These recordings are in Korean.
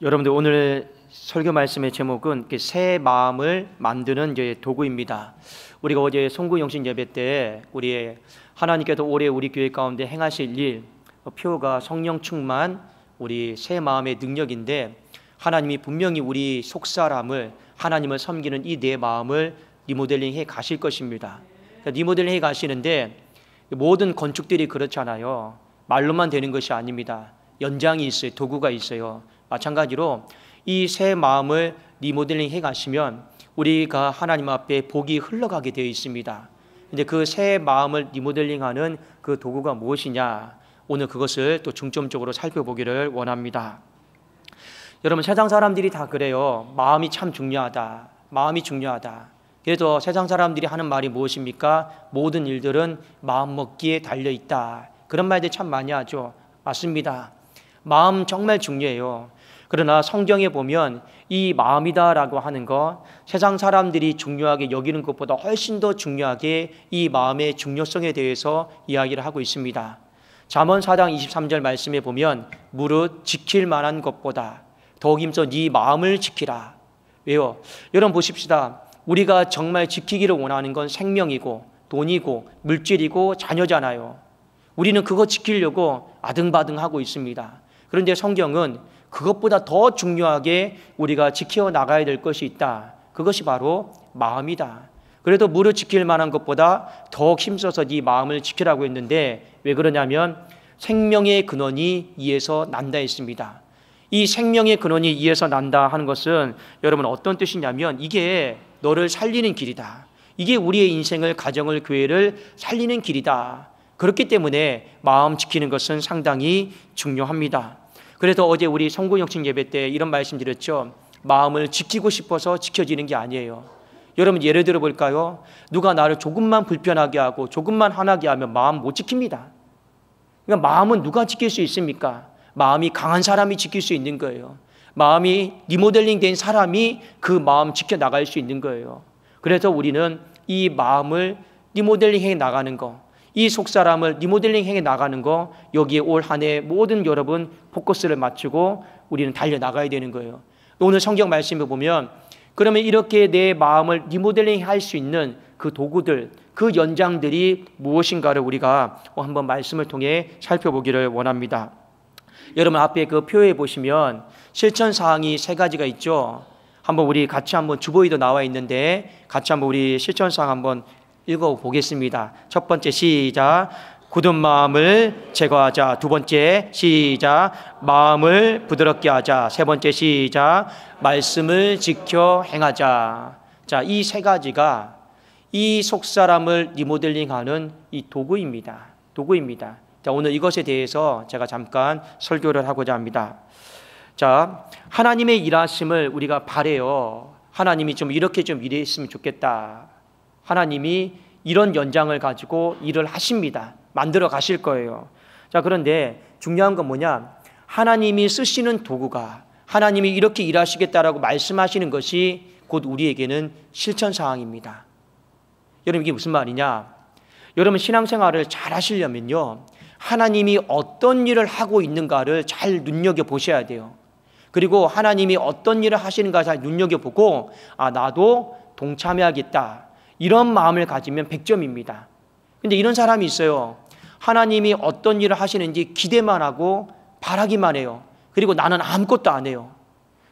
여러분들 오늘 설교 말씀의 제목은 새 마음을 만드는 도구입니다. 우리가 어제 송구영신 예배 때 우리 하나님께서 올해 우리 교회 가운데 행하실 일 표가 성령 충만, 우리 새 마음의 능력인데, 하나님이 분명히 우리 속사람을, 하나님을 섬기는 이 내 마음을 리모델링해 가실 것입니다. 리모델링해 가시는데 모든 건축들이 그렇잖아요. 말로만 되는 것이 아닙니다. 연장이 있어요. 도구가 있어요. 마찬가지로 이 새 마음을 리모델링 해 가시면 우리가 하나님 앞에 복이 흘러가게 되어 있습니다. 근데 그 새 마음을 리모델링하는 그 도구가 무엇이냐, 오늘 그것을 또 중점적으로 살펴보기를 원합니다. 여러분, 세상 사람들이 다 그래요. 마음이 참 중요하다. 마음이 중요하다. 그래서 세상 사람들이 하는 말이 무엇입니까? 모든 일들은 마음 먹기에 달려있다. 그런 말들 참 많이 하죠. 맞습니다. 마음 정말 중요해요. 그러나 성경에 보면 이 마음이다라고 하는 것, 세상 사람들이 중요하게 여기는 것보다 훨씬 더 중요하게 이 마음의 중요성에 대해서 이야기를 하고 있습니다. 잠언 4장 23절 말씀에 보면 무릇 지킬 만한 것보다 더욱 힘써 네 마음을 지키라. 왜요? 여러분 보십시다. 우리가 정말 지키기를 원하는 건 생명이고 돈이고 물질이고 자녀잖아요. 우리는 그거 지키려고 아등바등하고 있습니다. 그런데 성경은 그것보다 더 중요하게 우리가 지켜나가야 될 것이 있다. 그것이 바로 마음이다. 그래도 무릇 지킬 만한 것보다 더욱 힘써서 네 마음을 지키라고 했는데, 왜 그러냐면 생명의 근원이 이에서 난다 했습니다. 이 생명의 근원이 이에서 난다 하는 것은 여러분 어떤 뜻이냐면, 이게 너를 살리는 길이다. 이게 우리의 인생을, 가정을, 교회를 살리는 길이다. 그렇기 때문에 마음 지키는 것은 상당히 중요합니다. 그래서 어제 우리 송구영신 예배 때 이런 말씀 드렸죠. 마음을 지키고 싶어서 지켜지는 게 아니에요. 여러분 예를 들어 볼까요? 누가 나를 조금만 불편하게 하고 조금만 화나게 하면 마음 못 지킵니다. 그러니까 마음은 누가 지킬 수 있습니까? 마음이 강한 사람이 지킬 수 있는 거예요. 마음이 리모델링 된 사람이 그 마음 지켜나갈 수 있는 거예요. 그래서 우리는 이 마음을 리모델링 해 나가는 거, 이 속사람을 리모델링 해 나가는 거, 여기에 올 한 해 모든 여러분 포커스를 맞추고 우리는 달려나가야 되는 거예요. 오늘 성경 말씀을 보면 그러면 이렇게 내 마음을 리모델링 할 수 있는 그 도구들, 그 연장들이 무엇인가를 우리가 한번 말씀을 통해 살펴보기를 원합니다. 여러분 앞에 그 표에 보시면 실천 사항이 세 가지가 있죠. 한번 우리 같이 한번 주보에도 나와 있는데 같이 한번 우리 실천 사항 한번 읽어보겠습니다. 첫 번째 시작. 굳은 마음을 제거하자. 두 번째 시작. 마음을 부드럽게 하자. 세 번째 시작. 말씀을 지켜 행하자. 자, 이 세 가지가 이 속사람을 리모델링하는 이 도구입니다. 도구입니다. 자, 오늘 이것에 대해서 제가 잠깐 설교를 하고자 합니다. 자, 하나님의 일하심을 우리가 바라요. 하나님이 좀 이렇게 좀 일했으면 좋겠다. 하나님이 이런 연장을 가지고 일을 하십니다. 만들어 가실 거예요. 자, 그런데 중요한 건 뭐냐? 하나님이 쓰시는 도구가, 하나님이 이렇게 일하시겠다라고 말씀하시는 것이 곧 우리에게는 실천 사항입니다. 여러분 이게 무슨 말이냐? 여러분 신앙생활을 잘 하시려면요, 하나님이 어떤 일을 하고 있는가를 잘 눈여겨보셔야 돼요. 그리고 하나님이 어떤 일을 하시는가 잘 눈여겨보고, 아, 나도 동참해야겠다, 이런 마음을 가지면 100점입니다. 근데 이런 사람이 있어요. 하나님이 어떤 일을 하시는지 기대만 하고 바라기만 해요. 그리고 나는 아무것도 안 해요.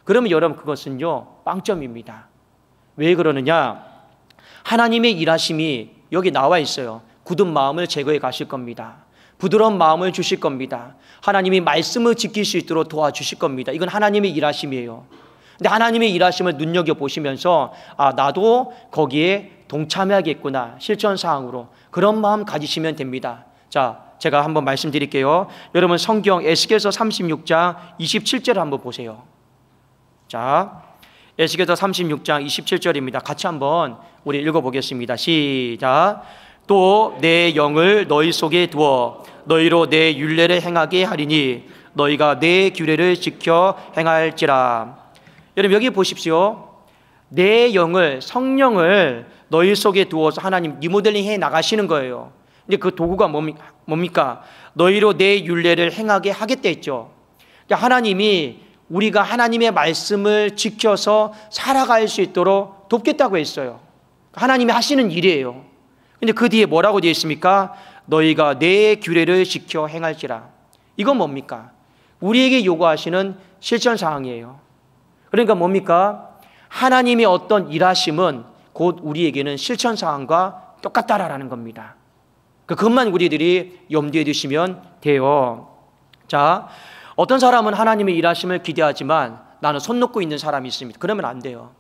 그러면 여러분 그것은요, 빵점입니다. 왜 그러느냐? 하나님의 일하심이 여기 나와 있어요. 굳은 마음을 제거해 가실 겁니다. 부드러운 마음을 주실 겁니다. 하나님이 말씀을 지킬 수 있도록 도와주실 겁니다. 이건 하나님의 일하심이에요. 근데 하나님의 일하심을 눈여겨보시면서, 아, 나도 거기에 동참해야겠구나, 실천사항으로, 그런 마음 가지시면 됩니다. 자, 제가 한번 말씀드릴게요. 여러분 성경 에스겔서 36장 27절 한번 보세요. 자, 에스겔서 36장 27절입니다. 같이 한번 우리 읽어보겠습니다. 시작. 또 내 영을 너희 속에 두어 너희로 내 율례를 행하게 하리니 너희가 내 규례를 지켜 행할지라. 여러분 여기 보십시오. 내 영을, 성령을 너희 속에 두어서 하나님 리모델링 해 나가시는 거예요. 근데 그 도구가 뭡니까? 너희로 내 율례를 행하게 하겠다 했죠. 하나님이 우리가 하나님의 말씀을 지켜서 살아갈 수 있도록 돕겠다고 했어요. 하나님이 하시는 일이에요. 근데 그 뒤에 뭐라고 되어 있습니까? 너희가 내 규례를 지켜 행할지라. 이건 뭡니까? 우리에게 요구하시는 실천 사항이에요. 그러니까 뭡니까? 하나님의 어떤 일하심은 곧 우리에게는 실천 사항과 똑같다라는 겁니다. 그것만 우리들이 염두에 두시면 돼요. 자, 어떤 사람은 하나님의 일하심을 기대하지만 나는 손 놓고 있는 사람이 있습니다. 그러면 안 돼요.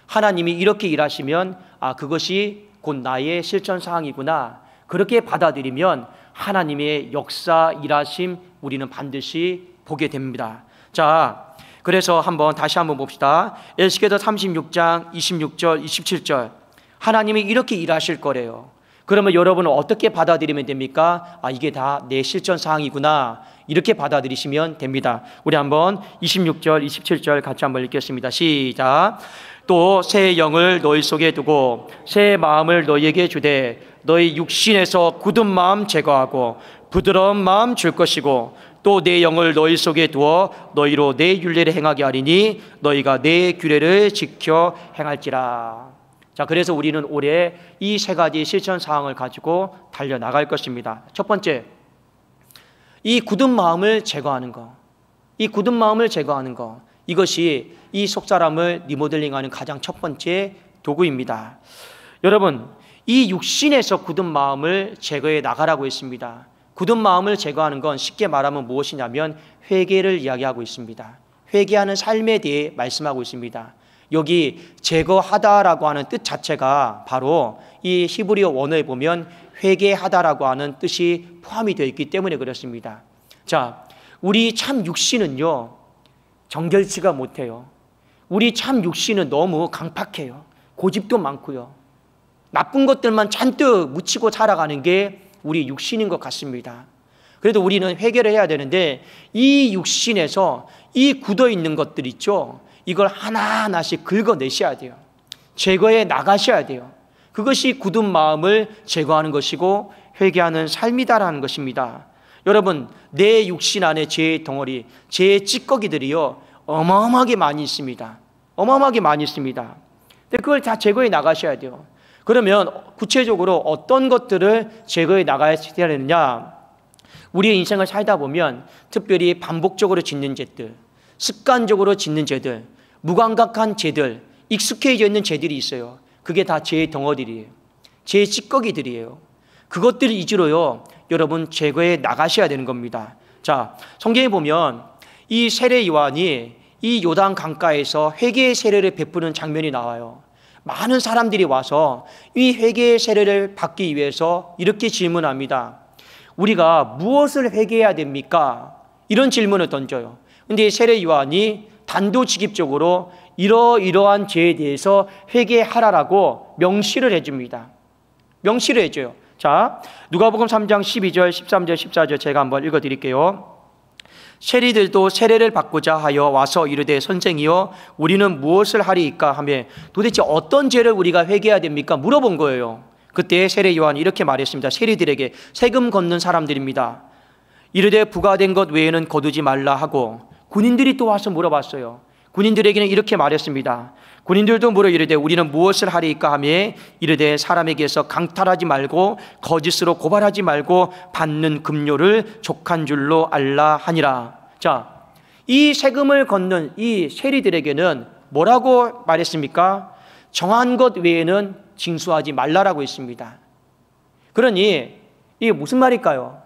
하나님이 이렇게 일하시면 그것이 곧 나의 실천 사항이구나. 그렇게 받아들이면 하나님의 역사 일하심 우리는 반드시 보게 됩니다. 자, 그래서 다시 한번 봅시다. 에스겔서 36장 26절 27절 하나님이 이렇게 일하실 거래요. 그러면 여러분은 어떻게 받아들이면 됩니까? 이게 다 내 실천 사항이구나. 이렇게 받아들이시면 됩니다. 우리 한번 26절 27절 같이 한번 읽겠습니다. 시작. 또 새 영을 너희 속에 두고 새 마음을 너희에게 주되 너희 육신에서 굳은 마음 제거하고 부드러운 마음 줄 것이고 또 내 영을 너희 속에 두어 너희로 내 율례를 행하게 하리니 너희가 내 규례를 지켜 행할지라. 자, 그래서 우리는 올해 이 세 가지 실천 사항을 가지고 달려나갈 것입니다. 첫 번째, 이 굳은 마음을 제거하는 것. 이 굳은 마음을 제거하는 것. 이것이 이 속사람을 리모델링하는 가장 첫 번째 도구입니다. 여러분, 이 육신에서 굳은 마음을 제거해 나가라고 했습니다. 굳은 마음을 제거하는 건 쉽게 말하면 무엇이냐면 회개를 이야기하고 있습니다. 회개하는 삶에 대해 말씀하고 있습니다. 여기 제거하다라고 하는 뜻 자체가 바로 이 히브리어 원어에 보면 회개하다라고 하는 뜻이 포함이 되어 있기 때문에 그렇습니다. 자, 우리 참 육신은요 정결치가 못해요. 우리 참 육신은 너무 강팍해요. 고집도 많고요. 나쁜 것들만 잔뜩 묻히고 살아가는 게 우리 육신인 것 같습니다. 그래도 우리는 회개를 해야 되는데 이 육신에서 이 굳어있는 것들 있죠, 이걸 하나하나씩 긁어내셔야 돼요. 제거해 나가셔야 돼요. 그것이 굳은 마음을 제거하는 것이고 회개하는 삶이다라는 것입니다. 여러분, 내 육신 안에 죄의 덩어리, 죄의 찌꺼기들이요 어마어마하게 많이 있습니다. 어마어마하게 많이 있습니다. 근데 그걸 다 제거해 나가셔야 돼요. 그러면 구체적으로 어떤 것들을 제거해 나가야 되느냐? 우리의 인생을 살다 보면 특별히 반복적으로 짓는 죄들, 습관적으로 짓는 죄들, 무감각한 죄들, 익숙해져 있는 죄들이 있어요. 그게 다 죄의 덩어리들이에요. 죄의 찌꺼기들이에요. 그것들 위주로요 여러분 제거해 나가셔야 되는 겁니다. 자, 성경에 보면 이 세례 요한이 이 요단 강가에서 회개의 세례를 베푸는 장면이 나와요. 많은 사람들이 와서 이 회개의 세례를 받기 위해서 이렇게 질문합니다. 우리가 무엇을 회개해야 됩니까? 이런 질문을 던져요. 근데 세례 요한이 단도직입적으로 이러이러한 죄에 대해서 회개하라라고 명시를 해줍니다. 명시를 해줘요. 자, 누가복음 3장 12절, 13절, 14절 제가 한번 읽어드릴게요. 세리들도 세례를 받고자 하여 와서 이르되 선생이여 우리는 무엇을 하리이까 하며 도대체 어떤 죄를 우리가 회개해야 됩니까? 물어본 거예요. 그때 세례 요한이 이렇게 말했습니다. 세리들에게, 세금 걷는 사람들입니다. 이르되 부과된 것 외에는 거두지 말라 하고, 군인들이 또 와서 물어봤어요. 군인들에게는 이렇게 말했습니다. 군인들도 물어 이르되 우리는 무엇을 하리이까 하며 이르되 사람에게서 강탈하지 말고 거짓으로 고발하지 말고 받는 급료를 족한 줄로 알라 하니라. 자, 이 세금을 걷는 이 세리들에게는 뭐라고 말했습니까? 정한 것 외에는 징수하지 말라라고 했습니다. 그러니 이게 무슨 말일까요?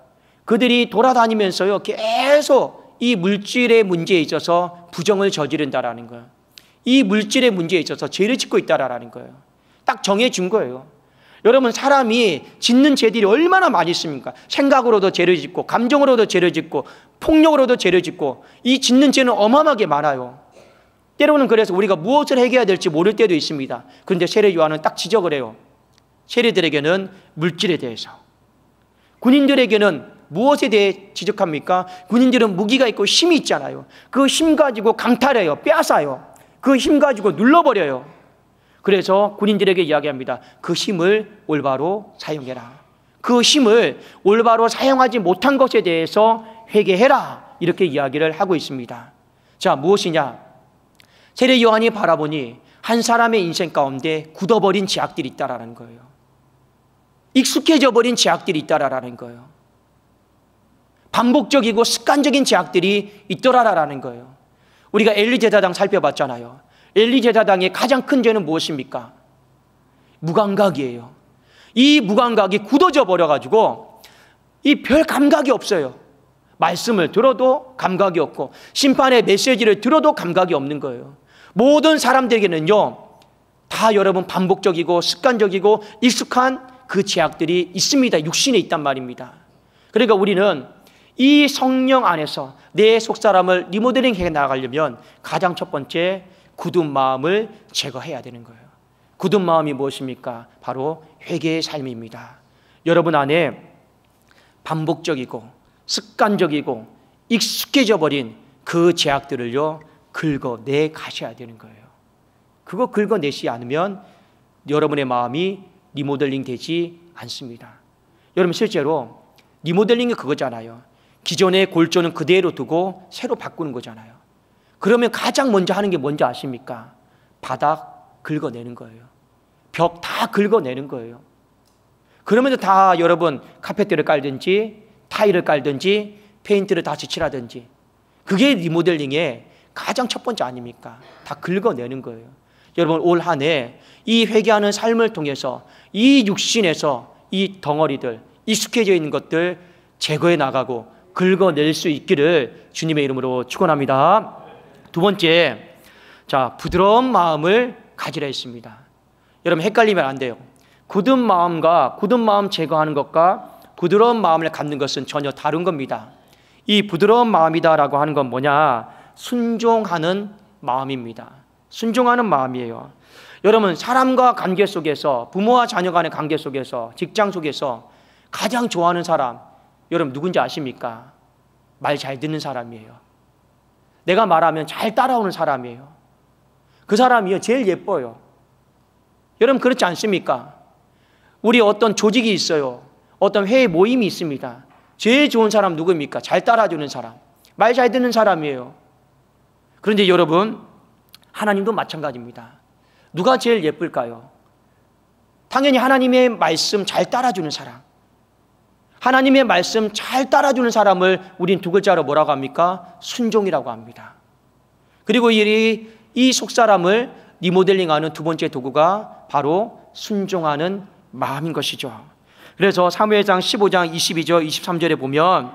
그들이 돌아다니면서요 계속 이 물질의 문제에 있어서 부정을 저지른다라는 거예요. 이 물질의 문제에 있어서 죄를 짓고 있다라는 거예요. 딱 정해준 거예요. 여러분, 사람이 짓는 죄들이 얼마나 많이 있습니까? 생각으로도 죄를 짓고, 감정으로도 죄를 짓고, 폭력으로도 죄를 짓고, 이 짓는 죄는 어마어마하게 많아요. 때로는 그래서 우리가 무엇을 회개해야 될지 모를 때도 있습니다. 그런데 세례 요한은 딱 지적을 해요. 세리들에게는 물질에 대해서, 군인들에게는 무엇에 대해 지적합니까? 군인들은 무기가 있고 힘이 있잖아요. 그 힘 가지고 강탈해요. 빼앗아요. 그 힘 가지고 눌러버려요. 그래서 군인들에게 이야기합니다. 그 힘을 올바로 사용해라. 그 힘을 올바로 사용하지 못한 것에 대해서 회개해라. 이렇게 이야기를 하고 있습니다. 자, 무엇이냐? 세례 요한이 바라보니 한 사람의 인생 가운데 굳어버린 죄악들이 있다라는 거예요. 익숙해져 버린 죄악들이 있다라는 거예요. 반복적이고 습관적인 죄악들이 있더라라는 거예요. 우리가 엘리 제사장 살펴봤잖아요. 엘리 제사장의 가장 큰 죄는 무엇입니까? 무감각이에요. 이 무감각이 굳어져 버려가지고 이 별 감각이 없어요. 말씀을 들어도 감각이 없고 심판의 메시지를 들어도 감각이 없는 거예요. 모든 사람들에게는요, 다 여러분 반복적이고 습관적이고 익숙한 그 죄악들이 있습니다. 육신에 있단 말입니다. 그러니까 우리는 이 성령 안에서 내 속사람을 리모델링 해 나가려면 가장 첫 번째 굳은 마음을 제거해야 되는 거예요. 굳은 마음이 무엇입니까? 바로 회개의 삶입니다. 여러분 안에 반복적이고 습관적이고 익숙해져 버린 그 죄악들을요 긁어내 가셔야 되는 거예요. 그거 긁어내지 않으면 여러분의 마음이 리모델링 되지 않습니다. 여러분 실제로 리모델링이 그거잖아요. 기존의 골조는 그대로 두고 새로 바꾸는 거잖아요. 그러면 가장 먼저 하는 게 뭔지 아십니까? 바닥 긁어내는 거예요. 벽 다 긁어내는 거예요. 그러면서 다 여러분 카펫대를 깔든지 타일을 깔든지 페인트를 다시 칠하든지, 그게 리모델링의 가장 첫 번째 아닙니까? 다 긁어내는 거예요. 여러분 올 한 해 이 회개하는 삶을 통해서 이 육신에서 이 덩어리들, 익숙해져 있는 것들 제거해 나가고 긁어낼 수 있기를 주님의 이름으로 축원합니다. 두 번째, 자, 부드러운 마음을 가지라 했습니다. 여러분 헷갈리면 안 돼요. 굳은 마음과 굳은 마음 제거하는 것과 부드러운 마음을 갖는 것은 전혀 다른 겁니다. 이 부드러운 마음이다라고 하는 건 뭐냐? 순종하는 마음입니다. 순종하는 마음이에요. 여러분 사람과 관계 속에서, 부모와 자녀 간의 관계 속에서, 직장 속에서 가장 좋아하는 사람 여러분 누군지 아십니까? 말 잘 듣는 사람이에요. 내가 말하면 잘 따라오는 사람이에요. 그 사람이요 제일 예뻐요. 여러분 그렇지 않습니까? 우리 어떤 조직이 있어요. 어떤 회의 모임이 있습니다. 제일 좋은 사람 누구입니까? 잘 따라주는 사람, 말 잘 듣는 사람이에요. 그런데 여러분 하나님도 마찬가지입니다. 누가 제일 예쁠까요? 당연히 하나님의 말씀 잘 따라주는 사람. 하나님의 말씀 잘 따라주는 사람을 우린 두 글자로 뭐라고 합니까? 순종이라고 합니다. 그리고 이 속사람을 리모델링하는 두 번째 도구가 바로 순종하는 마음인 것이죠. 그래서 사무엘상 15장 22절 23절에 보면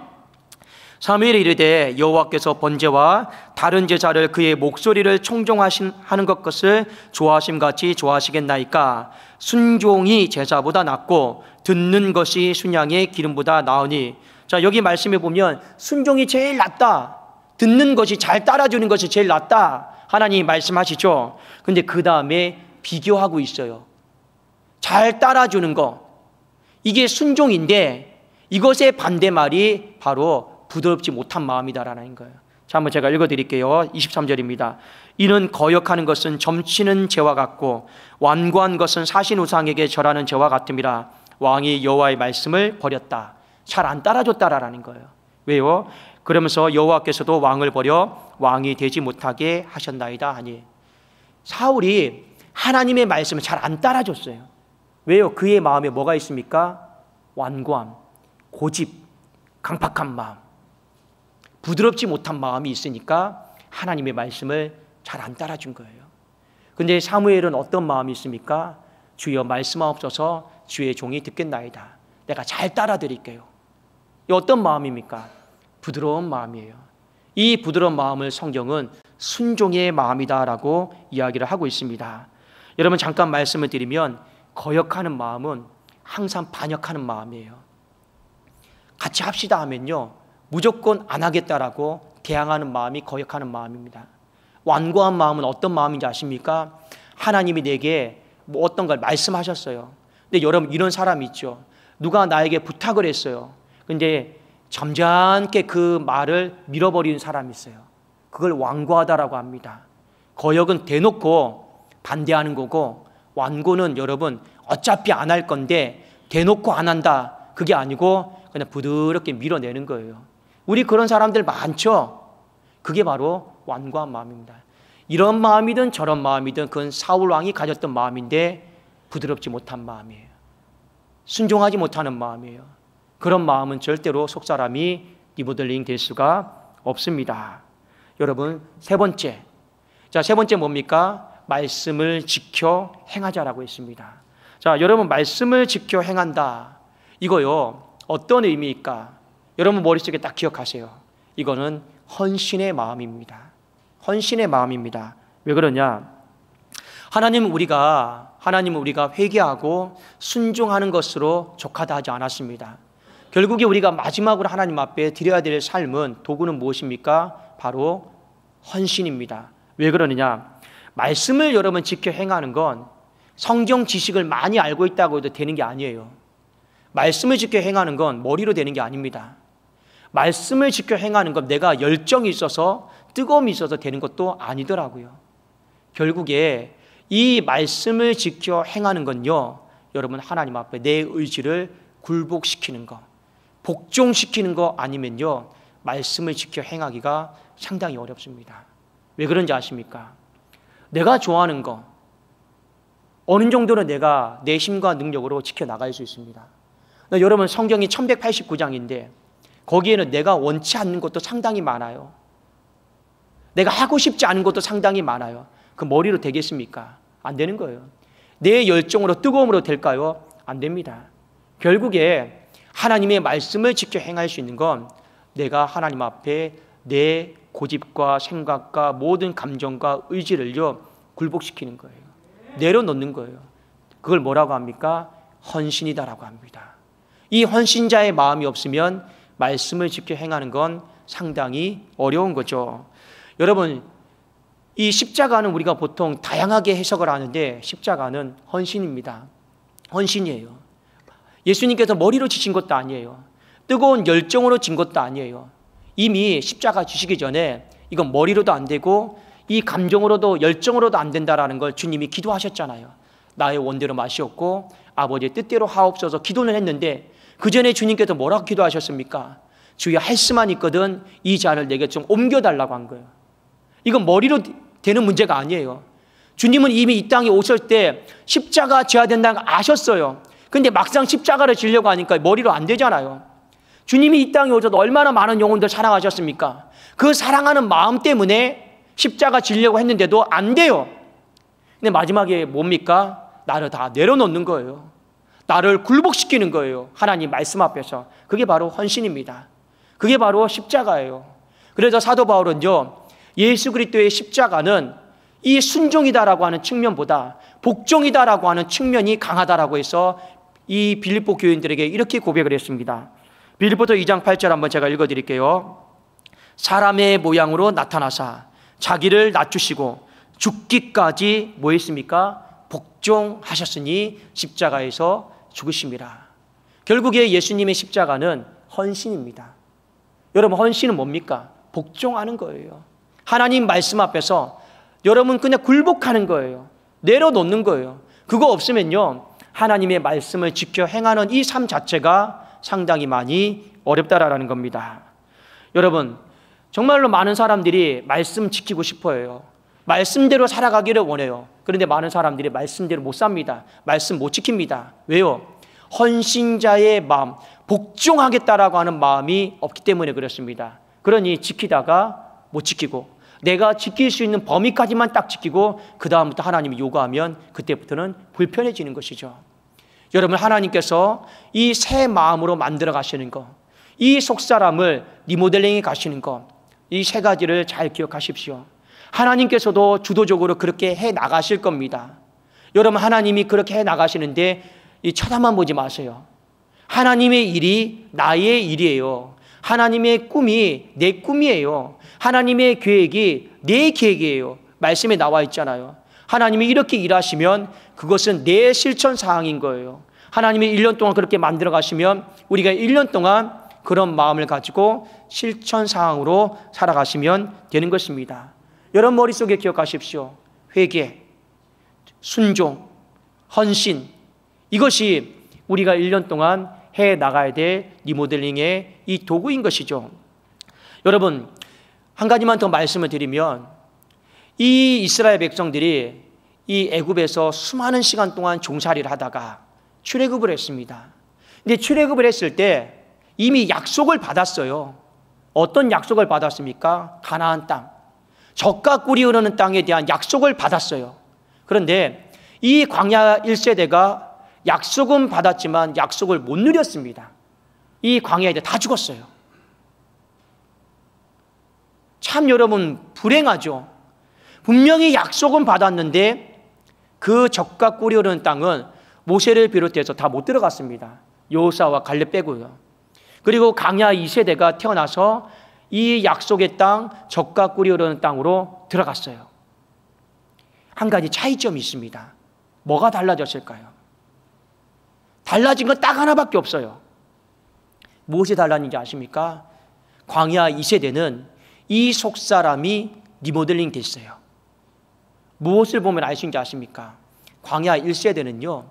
사무엘이 이르되 여호와께서 번제와 다른 제사를 그의 목소리를 청종하는 것을 좋아하심같이 좋아하시겠나이까? 순종이 제사보다 낫고 듣는 것이 순양의 기름보다 나으니. 자, 여기 말씀에 보면 순종이 제일 낫다, 듣는 것이, 잘 따라주는 것이 제일 낫다 하나님이 말씀하시죠. 근데 그 다음에 비교하고 있어요. 잘 따라주는 거, 이게 순종인데 이것의 반대말이 바로 부드럽지 못한 마음이다라는 거예요. 자, 한번 제가 읽어드릴게요. 23절입니다. 이는 거역하는 것은 점치는 죄와 같고 완고한 것은 사신 우상에게 절하는 죄와 같음이라. 왕이 여호와의 말씀을 버렸다. 잘 안 따라줬다라는 거예요. 왜요? 그러면서 여호와께서도 왕을 버려 왕이 되지 못하게 하셨나이다 하니. 사울이 하나님의 말씀을 잘 안 따라줬어요. 왜요? 그의 마음에 뭐가 있습니까? 완고함, 고집, 강팍한 마음, 부드럽지 못한 마음이 있으니까 하나님의 말씀을 잘 안 따라준 거예요. 근데 사무엘은 어떤 마음이 있습니까? 주여 말씀하옵소서, 주의 종이 듣겠나이다. 내가 잘 따라드릴게요. 이 어떤 마음입니까? 부드러운 마음이에요. 이 부드러운 마음을 성경은 순종의 마음이다라고 이야기를 하고 있습니다. 여러분 잠깐 말씀을 드리면 거역하는 마음은 항상 반역하는 마음이에요. 같이 합시다 하면요 무조건 안 하겠다라고 대항하는 마음이 거역하는 마음입니다. 완고한 마음은 어떤 마음인지 아십니까? 하나님이 내게 뭐 어떤 걸 말씀하셨어요. 근데 여러분 이런 사람이 있죠. 누가 나에게 부탁을 했어요. 근데 점잖게 그 말을 밀어버리는 사람이 있어요. 그걸 완고하다라고 합니다. 거역은 대놓고 반대하는 거고, 완고는 여러분 어차피 안 할 건데 대놓고 안 한다, 그게 아니고 그냥 부드럽게 밀어내는 거예요. 우리 그런 사람들 많죠. 그게 바로 완고한 마음입니다. 이런 마음이든 저런 마음이든 그건 사울 왕이 가졌던 마음인데 부드럽지 못한 마음이에요. 순종하지 못하는 마음이에요. 그런 마음은 절대로 속사람이 리모델링 될 수가 없습니다. 여러분, 세 번째. 자, 세 번째 뭡니까? 말씀을 지켜 행하자라고 했습니다. 자, 여러분, 말씀을 지켜 행한다. 이거요, 어떤 의미일까? 여러분 머릿속에 딱 기억하세요. 이거는 헌신의 마음입니다. 헌신의 마음입니다. 왜 그러냐? 하나님은 우리가 회개하고 순종하는 것으로 족하다 하지 않았습니다. 결국에 우리가 마지막으로 하나님 앞에 드려야 될 삶은, 도구는 무엇입니까? 바로 헌신입니다. 왜 그러느냐? 말씀을 여러분 지켜 행하는 건 성경 지식을 많이 알고 있다고 해도 되는 게 아니에요. 말씀을 지켜 행하는 건 머리로 되는 게 아닙니다. 말씀을 지켜 행하는 건 내가 열정이 있어서, 뜨거움이 있어서 되는 것도 아니더라고요. 결국에 이 말씀을 지켜 행하는 건요, 여러분 하나님 앞에 내 의지를 굴복시키는 거, 복종시키는 거 아니면요, 말씀을 지켜 행하기가 상당히 어렵습니다. 왜 그런지 아십니까? 내가 좋아하는 거 어느 정도는 내가 내 힘과 능력으로 지켜나갈 수 있습니다. 여러분, 성경이 1189장인데 거기에는 내가 원치 않는 것도 상당히 많아요. 내가 하고 싶지 않은 것도 상당히 많아요. 그 머리로 되겠습니까? 안 되는 거예요. 내 열정으로, 뜨거움으로 될까요? 안 됩니다. 결국에 하나님의 말씀을 지켜 행할 수 있는 건 내가 하나님 앞에 내 고집과 생각과 모든 감정과 의지를요, 굴복시키는 거예요. 내려놓는 거예요. 그걸 뭐라고 합니까? 헌신이다라고 합니다. 이 헌신자의 마음이 없으면 말씀을 지켜 행하는 건 상당히 어려운 거죠. 여러분, 이 십자가는 우리가 보통 다양하게 해석을 하는데 십자가는 헌신입니다. 헌신이에요. 예수님께서 머리로 지신 것도 아니에요. 뜨거운 열정으로 진 것도 아니에요. 이미 십자가 지시기 전에 이건 머리로도 안 되고 이 감정으로도 열정으로도 안 된다라는 걸 주님이 기도하셨잖아요. 나의 원대로 마시옵고 아버지의 뜻대로 하옵소서 기도는 했는데 그 전에 주님께서 뭐라고 기도하셨습니까? 주여, 할 수만 있거든 이 잔을 내게 좀 옮겨달라고 한 거예요. 이건 머리로 되는 문제가 아니에요. 주님은 이미 이 땅에 오실 때 십자가 져야 된다는 걸 아셨어요. 근데 막상 십자가를 지려고 하니까 머리로 안 되잖아요. 주님이 이 땅에 오셔서 얼마나 많은 영혼들 사랑하셨습니까? 그 사랑하는 마음 때문에 십자가 지려고 했는데도 안 돼요. 근데 마지막에 뭡니까? 나를 다 내려놓는 거예요. 나를 굴복시키는 거예요. 하나님 말씀 앞에서. 그게 바로 헌신입니다. 그게 바로 십자가예요. 그래서 사도 바울은요, 예수 그리스도의 십자가는 이 순종이다라고 하는 측면보다 복종이다라고 하는 측면이 강하다라고 해서 이 빌립보 교인들에게 이렇게 고백을 했습니다. 빌립보서 2장 8절 한번 제가 읽어드릴게요. 사람의 모양으로 나타나사 자기를 낮추시고 죽기까지 뭐 했습니까? 복종하셨으니 십자가에서 죽으심이라. 결국에 예수님의 십자가는 헌신입니다. 여러분, 헌신은 뭡니까? 복종하는 거예요. 하나님 말씀 앞에서 여러분 그냥 굴복하는 거예요. 내려놓는 거예요. 그거 없으면요, 하나님의 말씀을 지켜 행하는 이 삶 자체가 상당히 많이 어렵다라는 겁니다. 여러분, 정말로 많은 사람들이 말씀 지키고 싶어해요. 말씀대로 살아가기를 원해요. 그런데 많은 사람들이 말씀대로 못 삽니다. 말씀 못 지킵니다. 왜요? 헌신자의 마음, 복종하겠다라고 하는 마음이 없기 때문에 그렇습니다. 그러니 지키다가 못 지키고 내가 지킬 수 있는 범위까지만 딱 지키고 그 다음부터 하나님이 요구하면 그때부터는 불편해지는 것이죠. 여러분, 하나님께서 이 새 마음으로 만들어 가시는 것, 이 속사람을 리모델링해 가시는 것, 이 세 가지를 잘 기억하십시오. 하나님께서도 주도적으로 그렇게 해 나가실 겁니다. 여러분, 하나님이 그렇게 해 나가시는데 쳐다만 보지 마세요. 하나님의 일이 나의 일이에요. 하나님의 꿈이 내 꿈이에요. 하나님의 계획이 내 계획이에요. 말씀에 나와 있잖아요. 하나님이 이렇게 일하시면 그것은 내 실천 사항인 거예요. 하나님이 1년 동안 그렇게 만들어 가시면 우리가 1년 동안 그런 마음을 가지고 실천 사항으로 살아가시면 되는 것입니다. 여러분 머릿속에 기억하십시오. 회개, 순종, 헌신, 이것이 우리가 1년 동안 해 나가야 될 리모델링의 이 도구인 것이죠. 여러분, 한 가지만 더 말씀을 드리면 이 이스라엘 백성들이 이 애굽에서 수많은 시간 동안 종살이를 하다가 출애굽을 했습니다. 근데 출애굽을 했을 때 이미 약속을 받았어요. 어떤 약속을 받았습니까? 가나안 땅, 젖과 꿀이 흐르는 땅에 대한 약속을 받았어요. 그런데 이 광야 1세대가 약속은 받았지만 약속을 못 누렸습니다. 이 광야에 다 죽었어요. 참 여러분 불행하죠. 분명히 약속은 받았는데 그 젖과 꿀이 흐르는 땅은 모세를 비롯해서 다 못 들어갔습니다. 여호수아와 갈렙 빼고요. 그리고 광야 2세대가 태어나서 이 약속의 땅, 젖과 꿀이 흐르는 땅으로 들어갔어요. 한 가지 차이점이 있습니다. 뭐가 달라졌을까요? 달라진 건 딱 하나밖에 없어요. 무엇이 달랐는지 아십니까? 광야 2세대는 이 속사람이 리모델링 됐어요. 무엇을 보면 알 수 있는지 아십니까? 광야 1세대는요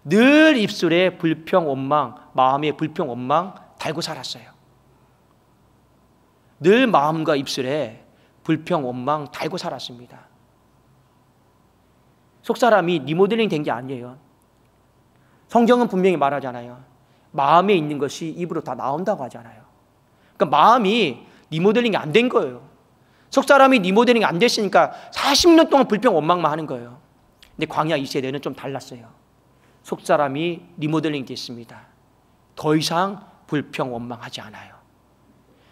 늘 입술에 불평, 원망, 마음에 불평, 원망 달고 살았어요. 늘 마음과 입술에 불평, 원망 달고 살았습니다. 속사람이 리모델링 된 게 아니에요. 성경은 분명히 말하잖아요. 마음에 있는 것이 입으로 다 나온다고 하잖아요. 그러니까 마음이 리모델링이 안 된 거예요. 속사람이 리모델링이 안 됐으니까 40년 동안 불평, 원망만 하는 거예요. 근데 광야 2세대는 좀 달랐어요. 속사람이 리모델링 됐습니다. 더 이상 불평, 원망하지 않아요.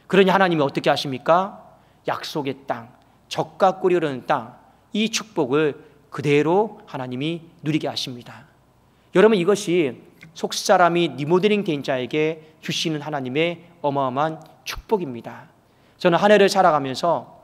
그러니 하나님이 어떻게 하십니까? 약속의 땅, 젖과 꿀이 흐르는 땅, 이 축복을 그대로 하나님이 누리게 하십니다. 여러분 이것이 속사람이 리모델링 된 자에게 주시는 하나님의 어마어마한 축복입니다. 저는 한 해를 살아가면서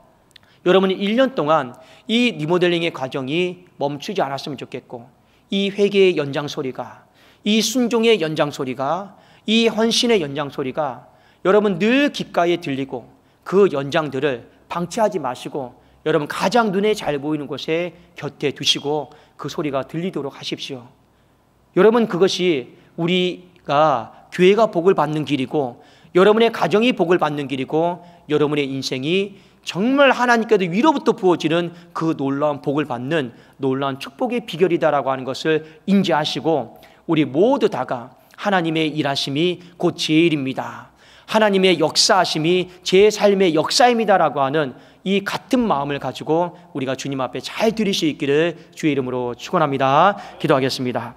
여러분이 1년 동안 이 리모델링의 과정이 멈추지 않았으면 좋겠고, 이 회개의 연장소리가, 이 순종의 연장소리가, 이 헌신의 연장소리가 여러분 늘 귓가에 들리고 그 연장들을 방치하지 마시고 여러분 가장 눈에 잘 보이는 곳에 곁에 두시고 그 소리가 들리도록 하십시오. 여러분 그것이 우리가 교회가 복을 받는 길이고 여러분의 가정이 복을 받는 길이고 여러분의 인생이 정말 하나님께서 위로부터 부어지는 그 놀라운 복을 받는 놀라운 축복의 비결이다라고 하는 것을 인지하시고 우리 모두 다가 하나님의 일하심이 곧 제 일입니다, 하나님의 역사하심이 제 삶의 역사입니다라고 하는 이 같은 마음을 가지고 우리가 주님 앞에 잘 드릴 수 있기를 주의 이름으로 축원합니다. 기도하겠습니다.